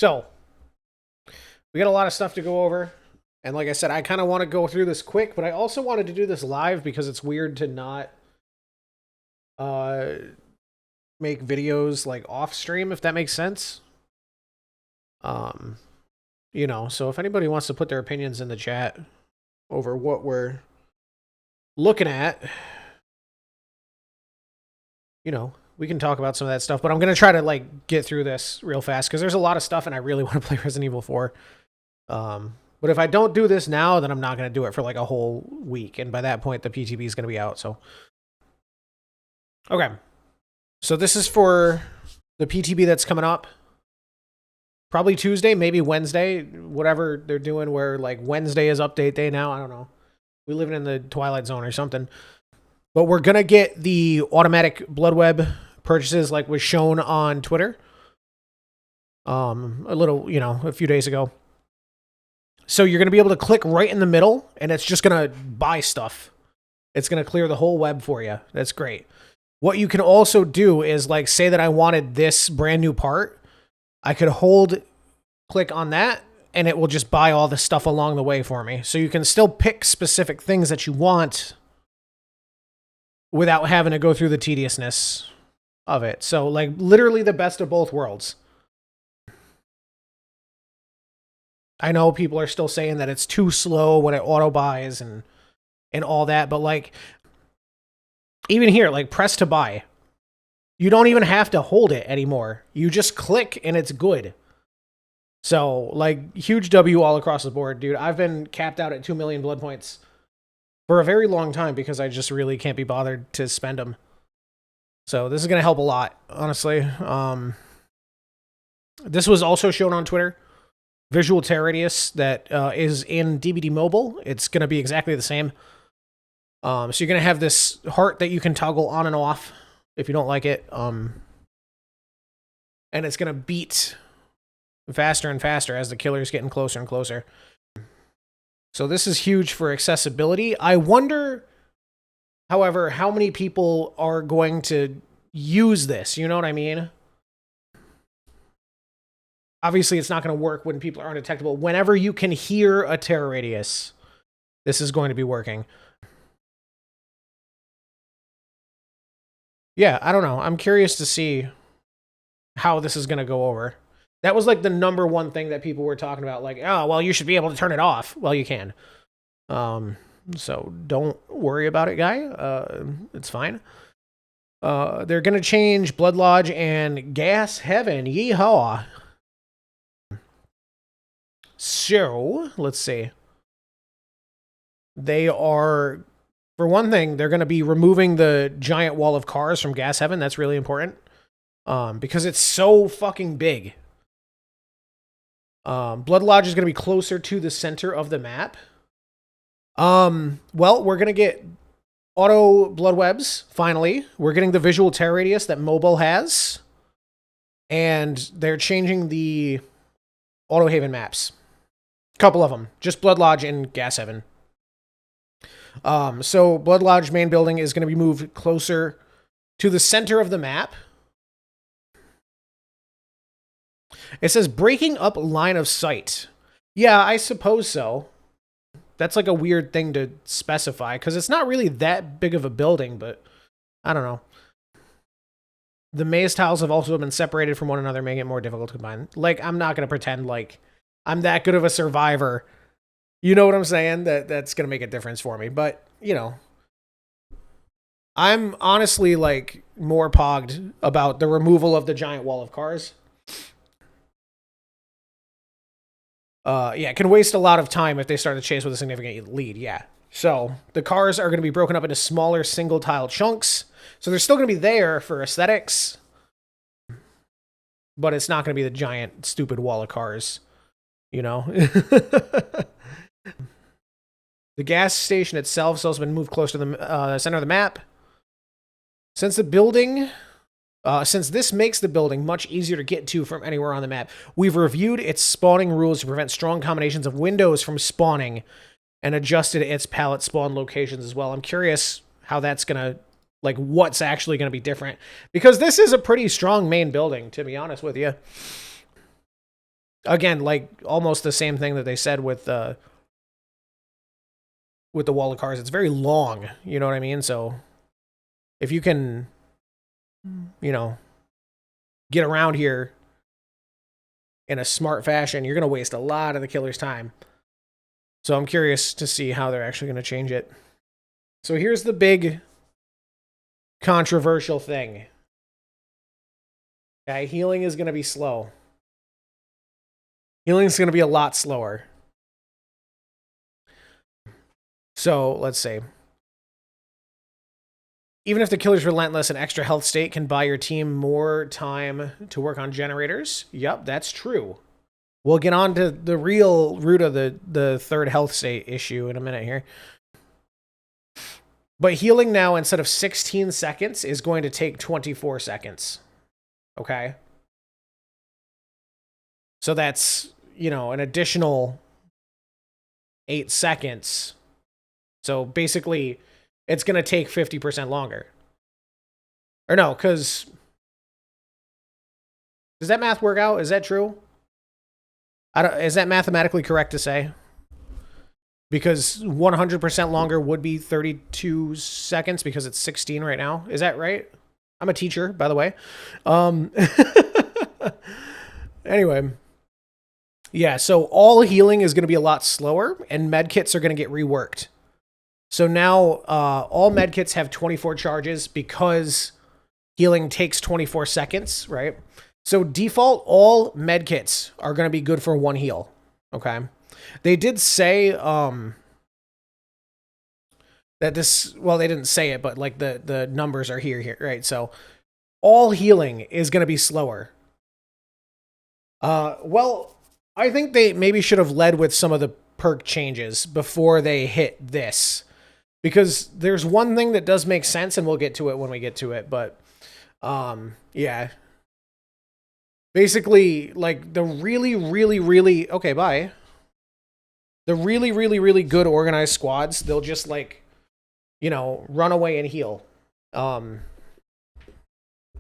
So, we got a lot of stuff to go over. And like I said, I kind of want to go through this quick, but I also wanted to do this live because it's weird to not uh, make videos like off stream, if that makes sense. You know, so if anybody wants to put their opinions in the chat over what we're looking at, you know, we can talk about some of that stuff, but I'm going to try to like get through this real fast because there's a lot of stuff and I really want to play Resident Evil 4. But if I don't do this now, then I'm not going to do it for like a whole week. And by that point, the PTB is going to be out. So, okay. So this is for the PTB that's coming up. Probably Tuesday, maybe Wednesday, whatever they're doing where like Wednesday is update day now. I don't know. We live in the Twilight Zone or something. But we're going to get the automatic blood web purchases like was shown on Twitter. A little, you know, a few days ago. So you're going to be able to click right in the middle and it's just going to buy stuff. It's going to clear the whole web for you. That's great. What you can also do is like say that I wanted this brand new part. I could click on that, and it will just buy all the stuff along the way for me. So you can still pick specific things that you want without having to go through the tediousness of it. So, like, literally the best of both worlds. I know people are still saying that it's too slow when it auto buys and all that, but, like, even here, like, press to buy. You don't even have to hold it anymore. You just click and it's good. So, like, huge W all across the board, dude. I've been capped out at 2 million blood points for a very long time because I just really can't be bothered to spend them. So this is going to help a lot, honestly. This was also shown on Twitter. Visual tear radius that is in DBD mobile. It's going to be exactly the same. So you're going to have this heart that you can toggle on and off if you don't like it. And it's going to beat faster and faster as the killer is getting closer and closer. So this is huge for accessibility. I wonder, however, how many people are going to use this? You know what I mean? Obviously, it's not going to work when people aren't detectable. Whenever you can hear a tear radius, this is going to be working. Yeah, I don't know. I'm curious to see how this is going to go over. That was like the number one thing that people were talking about. Like, oh, well, you should be able to turn it off. Well, you can. So don't worry about it, guy. It's fine. They're going to change Blood Lodge and Gas Heaven. Yeehaw. So, let's see. They are... For one thing, they're going to be removing the giant wall of cars from Gas Heaven. That's really important. Because it's so fucking big. Blood Lodge is going to be closer to the center of the map. Well, we're going to get auto blood webs, finally. We're getting the visual tear radius that mobile has. And they're changing the auto haven maps. Couple of them. Just Blood Lodge and Gas Heaven. So Blood Lodge main building is going to be moved closer to the center of the map. It says breaking up line of sight. Yeah, I suppose so. That's like a weird thing to specify because it's not really that big of a building, but I don't know. The maze tiles have also been separated from one another, making it more difficult to combine. Like, I'm not going to pretend like I'm that good of a survivor. You know what I'm saying? That's going to make a difference for me. But, you know, I'm honestly, like, more pogged about the removal of the giant wall of cars. Yeah, it can waste a lot of time if they start the chase with a significant lead, yeah. So, the cars are going to be broken up into smaller single-tile chunks. So they're still going to be there for aesthetics. But it's not going to be the giant, stupid wall of cars. You know? The gas station itself has also been moved close to the center of the map. Since this makes the building much easier to get to from anywhere on the map, we've reviewed its spawning rules to prevent strong combinations of windows from spawning and adjusted its pallet spawn locations as well. I'm curious how that's going to, like, what's actually going to be different. Because this is a pretty strong main building, to be honest with you. Again, like almost the same thing that they said with the wall of cars. It's very long, you know what I mean? So if you can, you know, get around here in a smart fashion, you're going to waste a lot of the killer's time. So I'm curious to see how they're actually going to change it. So here's the big controversial thing. Okay, healing is going to be slow. Healing is going to be a lot slower. So let's say, even if the killer's relentless, an extra health state can buy your team more time to work on generators. Yep, that's true. We'll get on to the real root of the third health state issue in a minute here. But healing now, instead of 16 seconds, is going to take 24 seconds. Okay? So that's, you know, an additional 8 seconds. So basically, it's going to take 50% longer. Or no, because... Does that math work out? Is that true? Is that mathematically correct to say? Because 100% longer would be 32 seconds because it's 16 right now. Is that right? I'm a teacher, by the way. Anyway. Yeah, so all healing is going to be a lot slower, and medkits are going to get reworked. So now all medkits have 24 charges because healing takes 24 seconds, right? So default, all medkits are going to be good for 1 heal, okay? They did say that this, well, they didn't say it, but like the numbers are here, right? So all healing is going to be slower. Well, I think they maybe should have led with some of the perk changes before they hit this. Because there's one thing that does make sense, and we'll get to it when we get to it, but yeah. Basically, like the really, okay, bye. The really good organized squads, they'll just like, you know, run away and heal.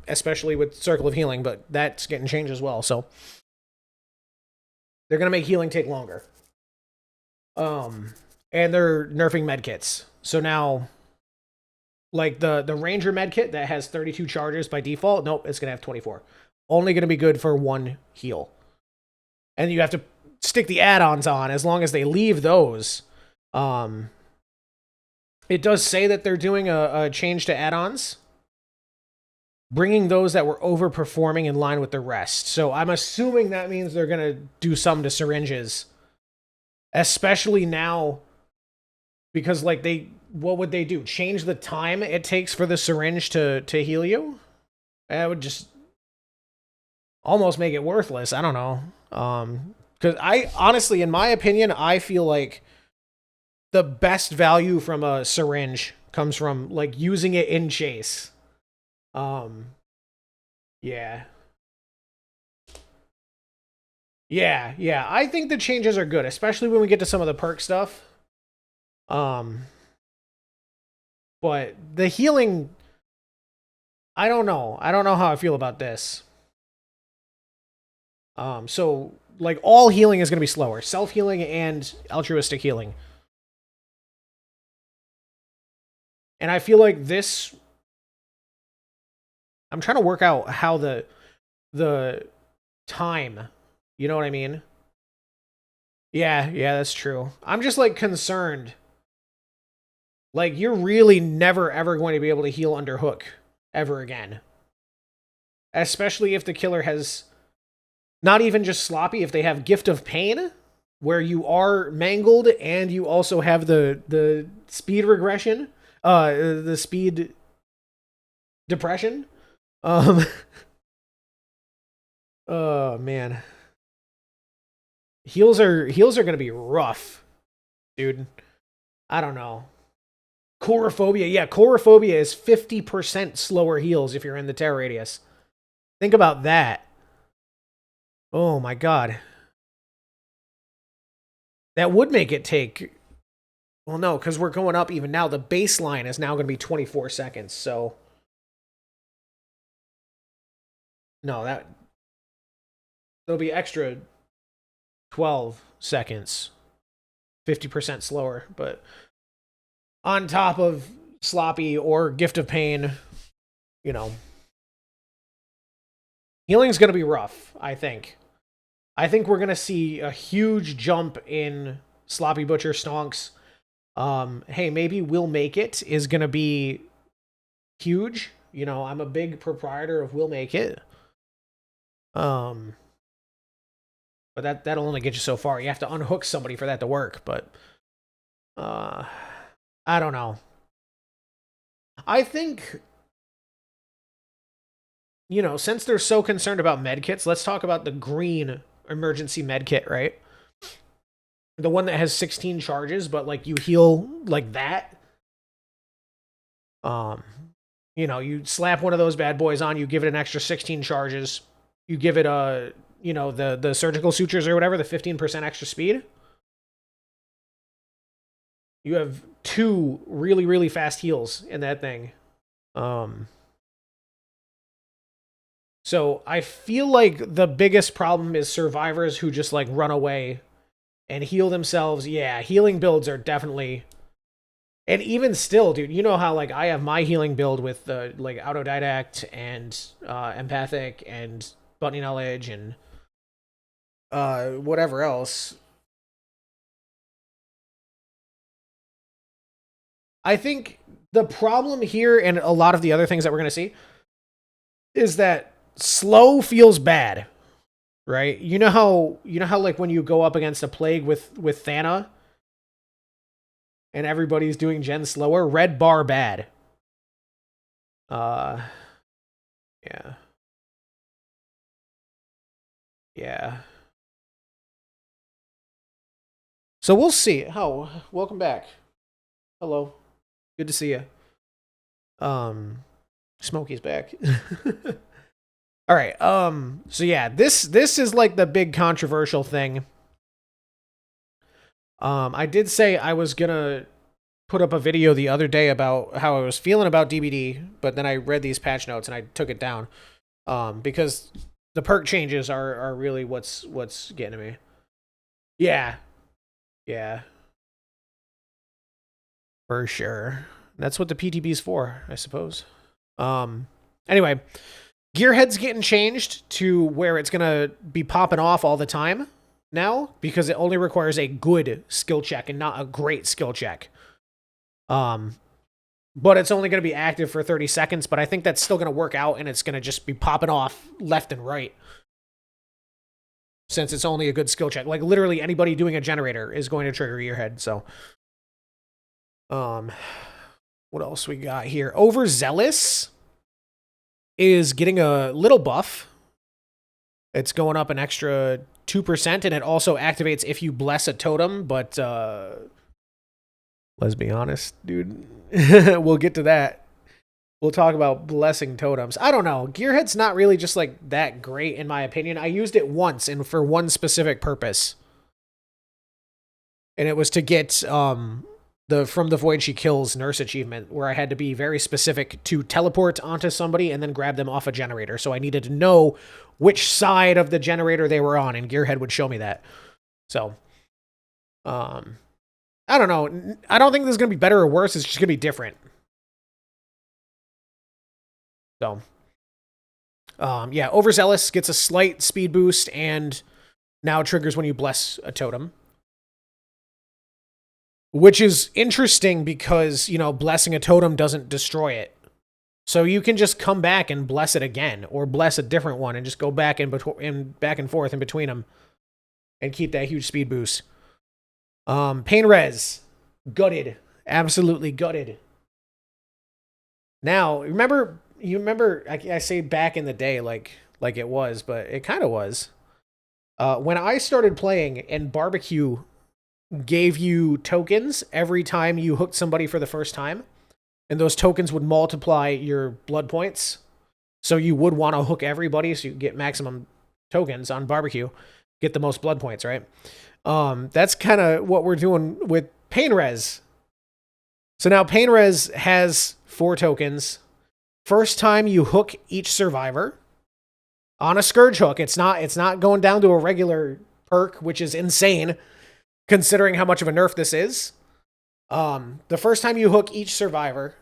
Especially with Circle of Healing, but that's getting changed as well, so. They're going to make healing take longer. And they're nerfing medkits. So now, like the Ranger medkit that has 32 charges by default, nope, it's going to have 24. Only going to be good for 1 heal. And you have to stick the add-ons on as long as they leave those. It does say that they're doing a change to add-ons, bringing those that were overperforming in line with the rest. So I'm assuming that means they're going to do some to syringes. Especially now, because like what would they do? Change the time it takes for the syringe to heal you? That would just almost make it worthless. I don't know. Because I honestly, in my opinion, I feel like the best value from a syringe comes from like using it in chase. Yeah. Yeah. I think the changes are good, especially when we get to some of the perk stuff. But the healing, I don't know. I don't know how I feel about this. So like all healing is going to be slower. Self-healing and altruistic healing. And I feel like this, I'm trying to work out how the time, you know what I mean? Yeah, that's true. I'm just like concerned. Like you're really never ever going to be able to heal under hook ever again. Especially if the killer has not even just sloppy, if they have Gift of Pain, where you are mangled and you also have the speed regression, the speed depression. Oh man. Heals are gonna be rough, dude. I don't know. Chorophobia. Yeah, chorophobia is 50% slower heals if you're in the terror radius. Think about that. Oh my god. That would make it take... Well, no, because we're going up even now. The baseline is now going to be 24 seconds, so... No, that'll be extra 12 seconds. 50% slower, but on top of sloppy or gift of pain, you know, healing's going to be rough, I think. I think we're going to see a huge jump in sloppy butcher stonks. Hey, maybe Will Make It is going to be huge. You know, I'm a big proprietor of Will Make It. But that'll only get you so far. You have to unhook somebody for that to work, but I don't know. I think, you know, since they're so concerned about medkits, let's talk about the green emergency medkit, right? The one that has 16 charges, but like you heal like that. You know, you slap one of those bad boys on, you give it an extra 16 charges. You give it you know, the surgical sutures or whatever, the 15% extra speed. You have 2 really, really fast heals in that thing. So I feel like the biggest problem is survivors who just like run away and heal themselves. Yeah, healing builds are definitely... And even still, dude, you know how like I have my healing build with the like autodidact and empathic and buttoning knowledge and whatever else. I think the problem here and a lot of the other things that we're going to see is that slow feels bad, right? You know how like when you go up against a plague with Thana and everybody's doing gen slower, red bar bad. Yeah. Yeah. So we'll see. Welcome back. Hello. Good to see you. Smokey's back. All right. So yeah, this is like the big controversial thing. I did say I was gonna put up a video the other day about how I was feeling about DBD, but then I read these patch notes and I took it down. Because the perk changes are really what's getting to me. Yeah. Yeah. For sure. That's what the PTB's for, I suppose. Anyway, Gearhead's getting changed to where it's gonna be popping off all the time now because it only requires a good skill check and not a great skill check. But it's only going to be active for 30 seconds, but I think that's still going to work out and it's going to just be popping off left and right. Since it's only a good skill check. Like literally anybody doing a generator is going to trigger Gearhead, so. What else we got here? Overzealous is getting a little buff. It's going up an extra 2%, and it also activates if you bless a totem, but let's be honest, dude. We'll get to that. We'll talk about blessing totems. I don't know. Gearhead's not really just like that great in my opinion. I used it once and for one specific purpose. And it was to get the From the Void She Kills nurse achievement, where I had to be very specific to teleport onto somebody and then grab them off a generator. So I needed to know which side of the generator they were on, and Gearhead would show me that. So, I don't know. I don't think this is going to be better or worse. It's just going to be different. So, yeah, Overzealous gets a slight speed boost and now triggers when you bless a totem. Which is interesting because, you know, blessing a totem doesn't destroy it. So you can just come back and bless it again, or bless a different one and just go back back and forth in between them and keep that huge speed boost. Pain res, gutted, absolutely gutted. Now, you remember, I say back in the day like it was, but it kind of was. When I started playing and barbecue gave you tokens every time you hooked somebody for the first time, and those tokens would multiply your blood points. So you would want to hook everybody so you get maximum tokens on barbecue, get the most blood points, right? That's kind of what we're doing with Pain Res. So now Pain Res has 4 tokens. First time you hook each survivor on a Scourge hook, it's not going down to a regular perk, which is insane considering how much of a nerf this is. The first time you hook each survivor,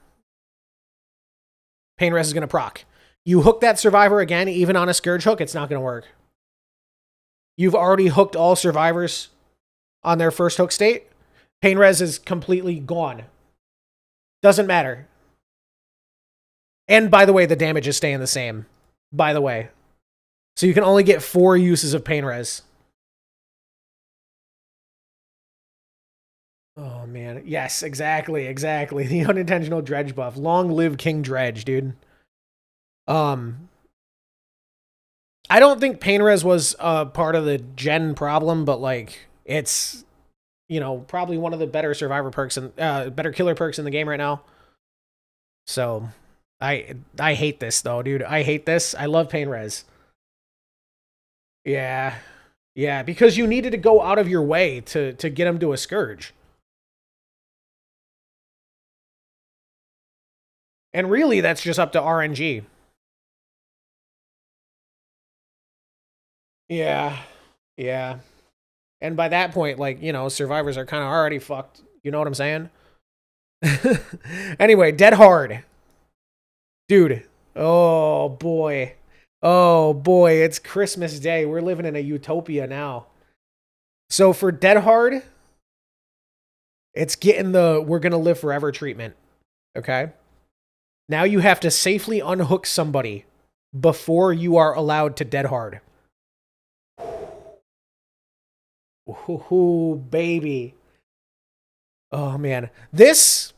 Pain Res is going to proc. You hook that survivor again, even on a Scourge hook, it's not going to work. You've already hooked all survivors on their first hook state. Pain Res is completely gone. Doesn't matter. And by the way, the damage is staying the same. By the way. So you can only get 4 uses of Pain Res. Oh, man. Yes, exactly, exactly. The unintentional dredge buff. Long live King Dredge, dude. I don't think Pain Res was part of the gen problem, but, like, it's, you know, probably one of the better survivor perks and better killer perks in the game right now. So, I hate this, though, dude. I hate this. I love Pain Res. Yeah. Yeah, because you needed to go out of your way to get him to a Scourge. And really, that's just up to RNG. Yeah. Yeah. And by that point, like, you know, survivors are kind of already fucked. You know what I'm saying? Anyway, Dead Hard. Dude. Oh, boy. Oh, boy. It's Christmas Day. We're living in a utopia now. So for Dead Hard, it's getting the we're going to live forever treatment. Okay? Now you have to safely unhook somebody before you are allowed to Dead Hard. Ooh, baby. Oh, man. This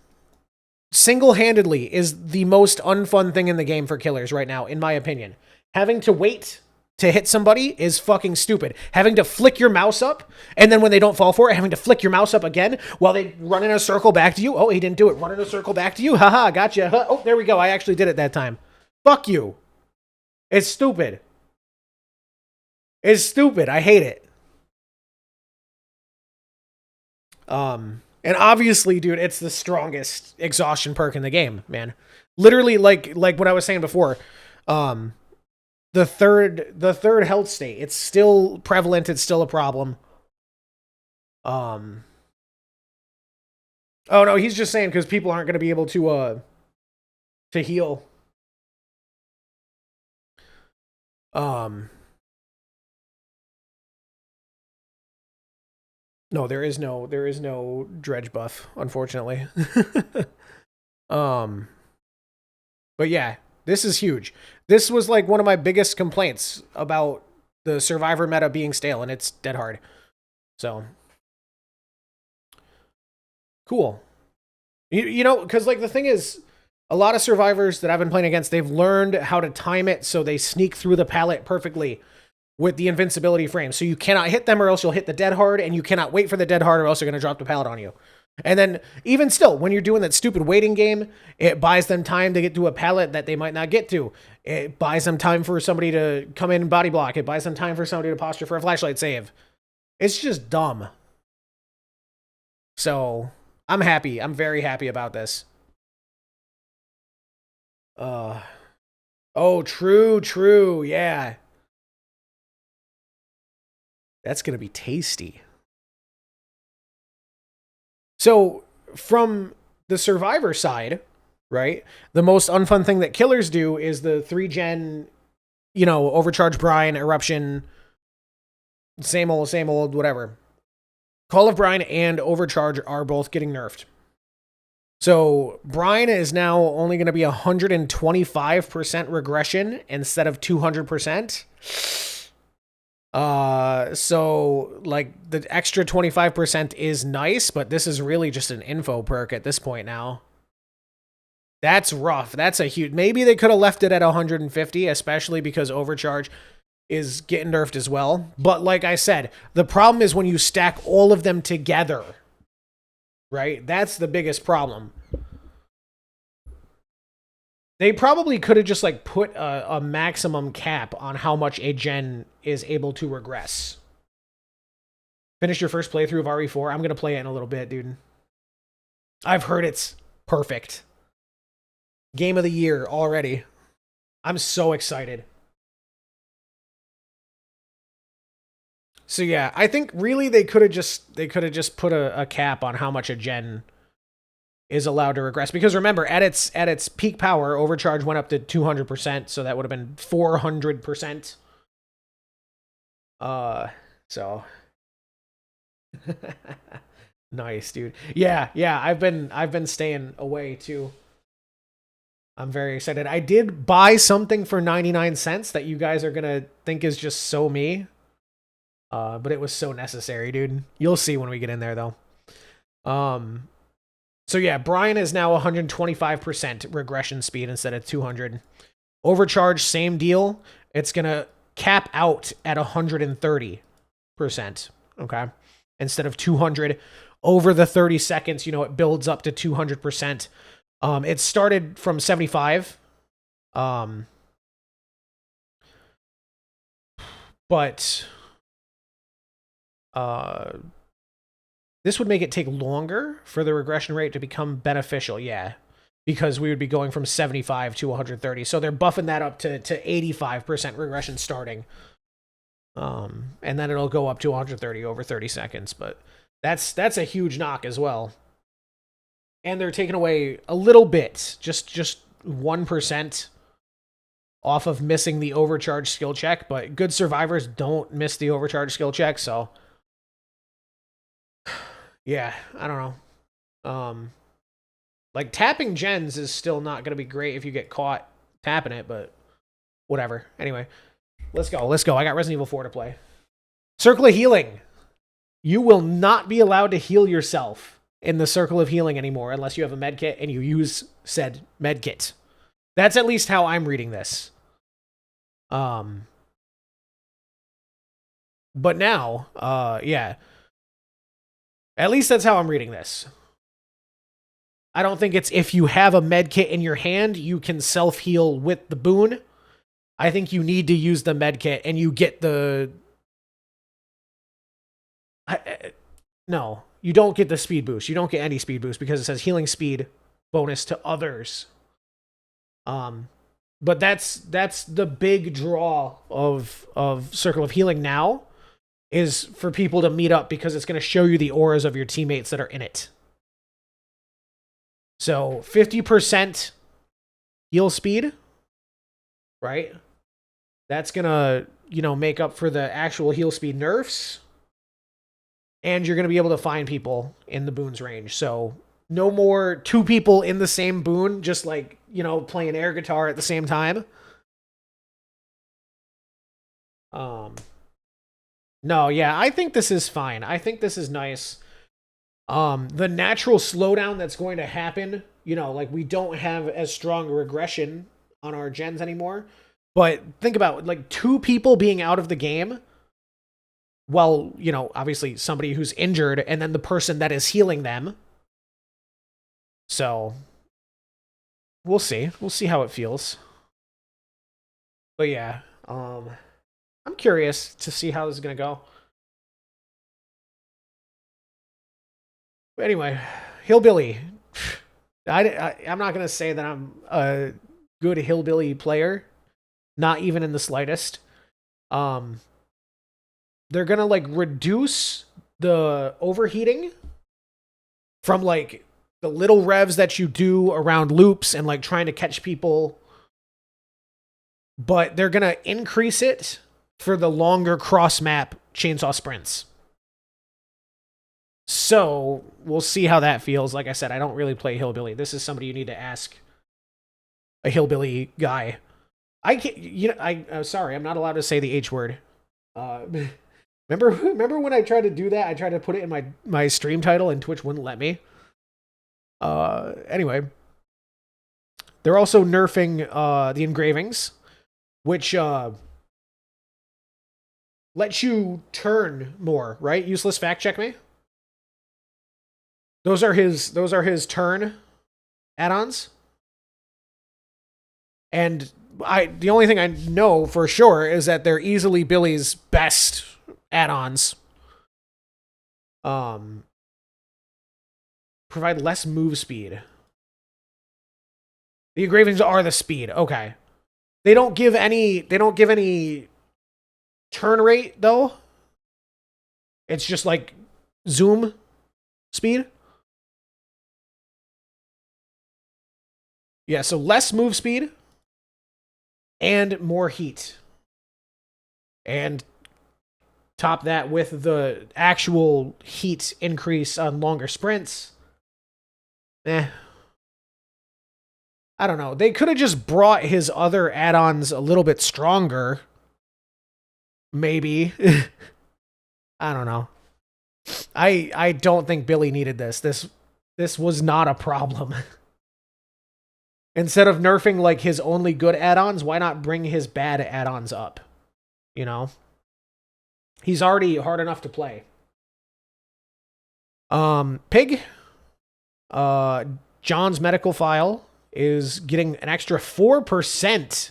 single-handedly is the most unfun thing in the game for killers right now, in my opinion. Having to wait to hit somebody is fucking stupid. Having to flick your mouse up, and then when they don't fall for it, having to flick your mouse up again while they run in a circle back to you. Oh, he didn't do it. Run in a circle back to you. Haha, gotcha. Oh, there we go. I actually did it that time. Fuck you. It's stupid. It's stupid. I hate it. And obviously, dude, it's the strongest exhaustion perk in the game, man. Literally, like what I was saying before, the third health state, it's still prevalent, it's still a problem. Oh no, he's just saying because people aren't going to be able to heal. No, there is no dredge buff, unfortunately. But yeah, this is huge. This was like one of my biggest complaints about the survivor meta being stale, and it's dead hard. So cool. You know, because like the thing is, a lot of survivors that I've been playing against, they've learned how to time it so they sneak through the pallet perfectly with the invincibility frame. So you cannot hit them or else you'll hit the dead hard, and you cannot wait for the dead hard or else they're going to drop the pallet on you. And then even still, when you're doing that stupid waiting game, it buys them time to get to a pallet that they might not get to. It buys them time for somebody to come in and body block. It buys them time for somebody to posture for a flashlight save. It's just dumb. So I'm happy. I'm very happy about this. Oh, true. Yeah. That's going to be tasty. So from the survivor side, right, the most unfun thing that killers do is the 3-gen, you know, overcharge brine, eruption, same old, whatever. Call of Brine and overcharge are both getting nerfed. So brine is now only going to be 125% regression instead of 200%. So like the extra 25% is nice, but this is really just an info perk at this point now. That's rough. That's a huge, maybe they could have left it at 150, especially because overcharge is getting nerfed as well. But like I said, the problem is when you stack all of them together, right? That's the biggest problem. They probably could have just like put a maximum cap on how much a gen is able to regress. Finish your first playthrough of RE4. I'm going to play it in a little bit, dude. I've heard it's perfect. Game of the year already. I'm so excited. So yeah, I think really they could have just put a cap on how much a gen is allowed to regress, because remember, at its peak power, overcharge went up to 200%, so that would have been 400%. So nice, dude. Yeah, I've been staying away too. I'm very excited. I did buy something for 99 cents that you guys are gonna think is just so me. But it was so necessary, dude. You'll see when we get in there, though. So yeah, Brian is now 125% regression speed instead of 200. Overcharge, same deal. It's gonna cap out at 130%. Okay, instead of 200. Over the 30 seconds, it builds up to 200%. It started from 75. But this would make it take longer for the regression rate to become beneficial. Yeah, because we would be going from 75 to 130. So they're buffing that up to 85% regression starting. And then it'll go up to 130 over 30 seconds. But that's a huge knock as well. And they're taking away a little bit, just 1% off of missing the overcharge skill check. But good survivors don't miss the overcharge skill check, so yeah, I don't know. Like tapping gens is still not going to be great if you get caught tapping it, but whatever. Anyway, let's go. I got Resident Evil 4 to play. Circle of Healing. You will not be allowed to heal yourself in the Circle of Healing anymore unless you have a med kit and you use said med kit. That's at least how I'm reading this. But now, yeah. At least that's how I'm reading this. I don't think it's if you have a med kit in your hand, you can self-heal with the boon. I think you need to use the med kit and you get the... No, you don't get the speed boost. You don't get any speed boost because it says healing speed bonus to others. But that's the big draw of Circle of Healing now, is for people to meet up because it's going to show you the auras of your teammates that are in it. So 50% heal speed, right? That's going to, make up for the actual heal speed nerfs. And you're going to be able to find people in the boon's range. So no more two people in the same boon, just like, playing air guitar at the same time. No, yeah, I think this is fine. I think this is nice. The natural slowdown that's going to happen, like we don't have as strong regression on our gens anymore. But think about like two people being out of the game. Well, obviously somebody who's injured and then the person that is healing them. So we'll see. We'll see how it feels. But yeah, I'm curious to see how this is going to go. But anyway, Hillbilly. I'm not going to say that I'm a good Hillbilly player. Not even in the slightest. They're going to like reduce the overheating from like the little revs that you do around loops and like trying to catch people. But they're going to increase it for the longer cross-map chainsaw sprints. So we'll see how that feels. Like I said, I don't really play Hillbilly. This is somebody you need to ask a Hillbilly guy. I can't, I'm sorry, I'm not allowed to say the H word. Remember when I tried to do that? I tried to put it in my stream title and Twitch wouldn't let me. Anyway, they're also nerfing the engravings, which lets you turn more, right? Useless fact check me. Those are his turn add-ons. And the only thing I know for sure is that they're easily Billy's best add-ons. Provide less move speed. The engravings are the speed. Okay. They don't give any turn rate though. It's just like zoom speed. Yeah, so less move speed and more heat. And top that with the actual heat increase on longer sprints. I don't know. They could have just brought his other add-ons a little bit stronger. Maybe. I don't know. I don't think Billy needed this. This was not a problem. Instead of nerfing like his only good add-ons, why not bring his bad add-ons up? You know? He's already hard enough to play. Pig. John's medical file is getting an extra 4%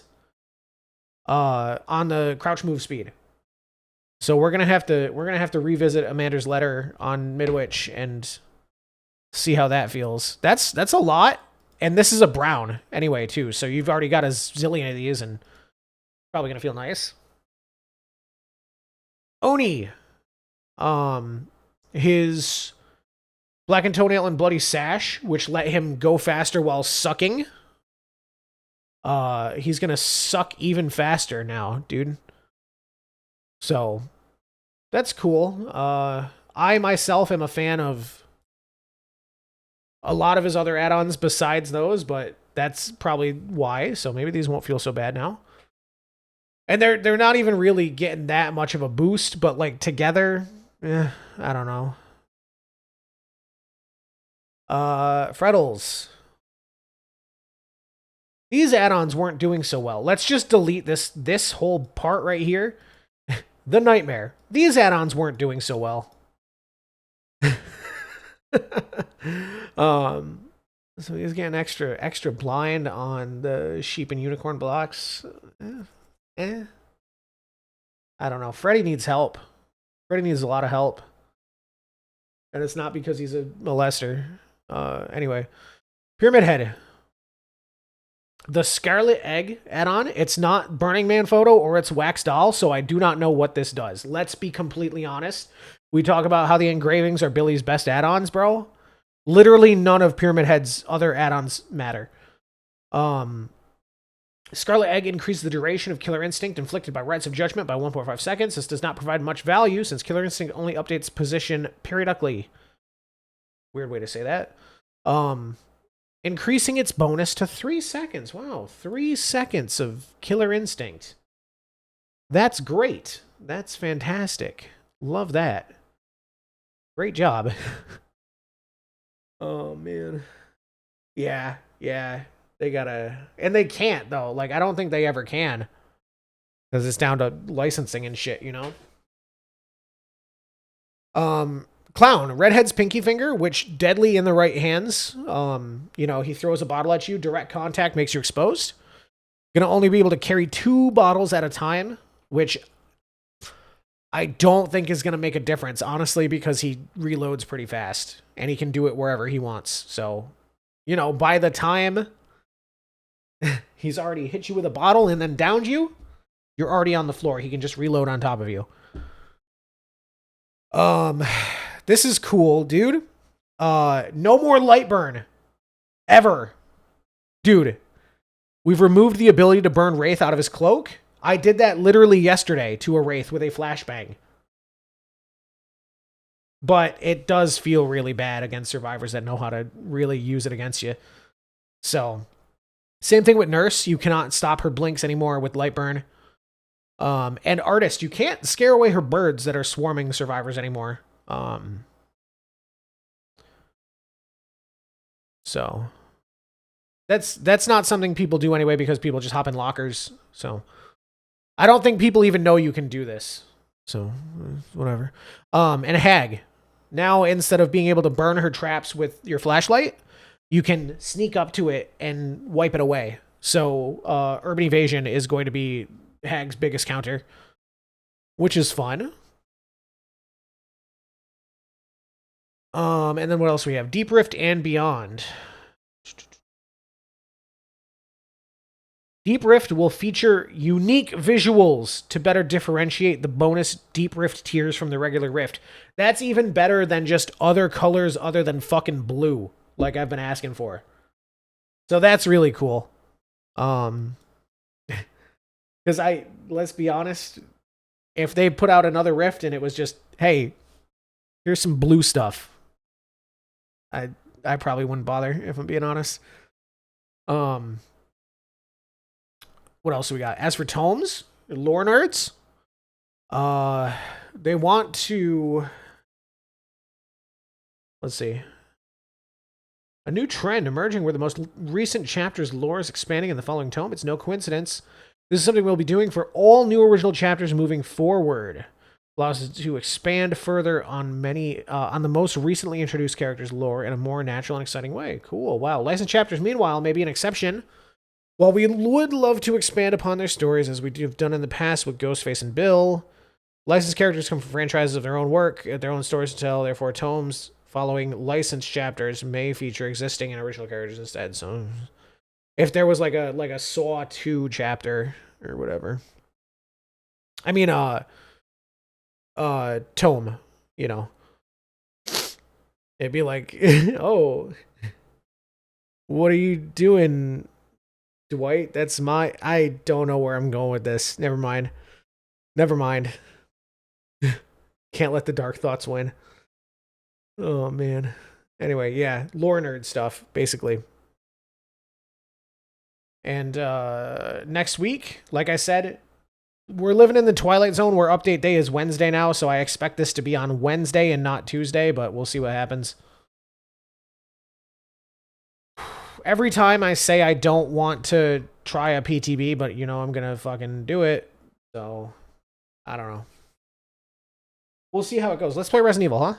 on the crouch move speed. So we're gonna have to revisit Amander's letter on Midwich and see how that feels. That's a lot, and this is a brown anyway too. So you've already got a zillion of these, and probably gonna feel nice. Oni, his blackened toenail and bloody sash, which let him go faster while sucking. He's gonna suck even faster now, dude. So that's cool. I myself am a fan of a lot of his other add-ons besides those, but that's probably why. So maybe these won't feel so bad now. And they're not even really getting that much of a boost, but like together, I don't know. Freddles. These add-ons weren't doing so well. Let's just delete this whole part right here. The Nightmare. These add-ons weren't doing so well. So he's getting extra blind on the sheep and unicorn blocks. I don't know. Freddy needs help. Freddy needs a lot of help. And it's not because he's a molester. Anyway. Pyramid Head. The Scarlet Egg add-on, it's not Burning Man photo or it's Wax Doll, so I do not know what this does. Let's be completely honest. We talk about how the engravings are Billy's best add-ons, bro. Literally none of Pyramid Head's other add-ons matter. Scarlet Egg increases the duration of Killer Instinct inflicted by Rites of Judgment by 1.5 seconds. This does not provide much value since Killer Instinct only updates position periodically. Weird way to say that. Increasing its bonus to 3 seconds. Wow, 3 seconds of Killer Instinct. That's great. That's fantastic. Love that. Great job. Oh, man. Yeah. They gotta... And they can't, though. Like, I don't think they ever can. Because it's down to licensing and shit, you know? Clown, Redhead's pinky finger, which deadly in the right hands. You know, he throws a bottle at you. Direct contact makes you exposed. Gonna only be able to carry 2 bottles at a time, which I don't think is gonna make a difference, honestly, because he reloads pretty fast and he can do it wherever he wants. So, you know, by the time he's already hit you with a bottle and then downed you, you're already on the floor. He can just reload on top of you. This is cool, dude. No more light burn. Ever. Dude. We've removed the ability to burn Wraith out of his cloak. I did that literally yesterday to a Wraith with a flashbang. But it does feel really bad against survivors that know how to really use it against you. So, same thing with Nurse. You cannot stop her blinks anymore with light burn. And Artist, you can't scare away her birds that are swarming survivors anymore. So that's not something people do anyway because people just hop in lockers. So I don't think people even know you can do this. So whatever. And a Hag. Now, instead of being able to burn her traps with your flashlight, you can sneak up to it and wipe it away. So Urban Evasion is going to be Hag's biggest counter, which is fun. And then what else we have? Deep Rift and Beyond. Deep Rift will feature unique visuals to better differentiate the bonus Deep Rift tiers from the regular Rift. That's even better than just other colors other than fucking blue, like I've been asking for. So that's really cool. Because let's be honest, if they put out another Rift and it was just, hey, here's some blue stuff, I probably wouldn't bother, if I'm being honest. What else do we got? As for tomes, lore nerds, they want to, let's see, a new trend emerging where the most recent chapter's lore is expanding in the following tome. It's no coincidence. This is something we'll be doing for all new original chapters moving forward. Allows us to expand further on on the most recently introduced characters' lore in a more natural and exciting way. Cool. Wow. Licensed chapters, meanwhile, may be an exception. While we would love to expand upon their stories as we have done in the past with Ghostface and Bill, licensed characters come from franchises of their own work, their own stories to tell. Therefore, tomes following licensed chapters may feature existing and original characters instead. So, if there was like a Saw 2 chapter or whatever, I mean, tome, you know, it'd be like, oh, what are you doing, Dwight? That's I don't know where I'm going with this. Never mind. Can't let the dark thoughts win. Oh, man. Anyway, yeah. Lore nerd stuff, basically. And next week, like I said, we're living in the Twilight Zone where update day is Wednesday now, so I expect this to be on Wednesday and not Tuesday, but we'll see what happens. Every time I say I don't want to try a PTB, but, you know, I'm going to fucking do it. So, I don't know. We'll see how it goes. Let's play Resident Evil, huh?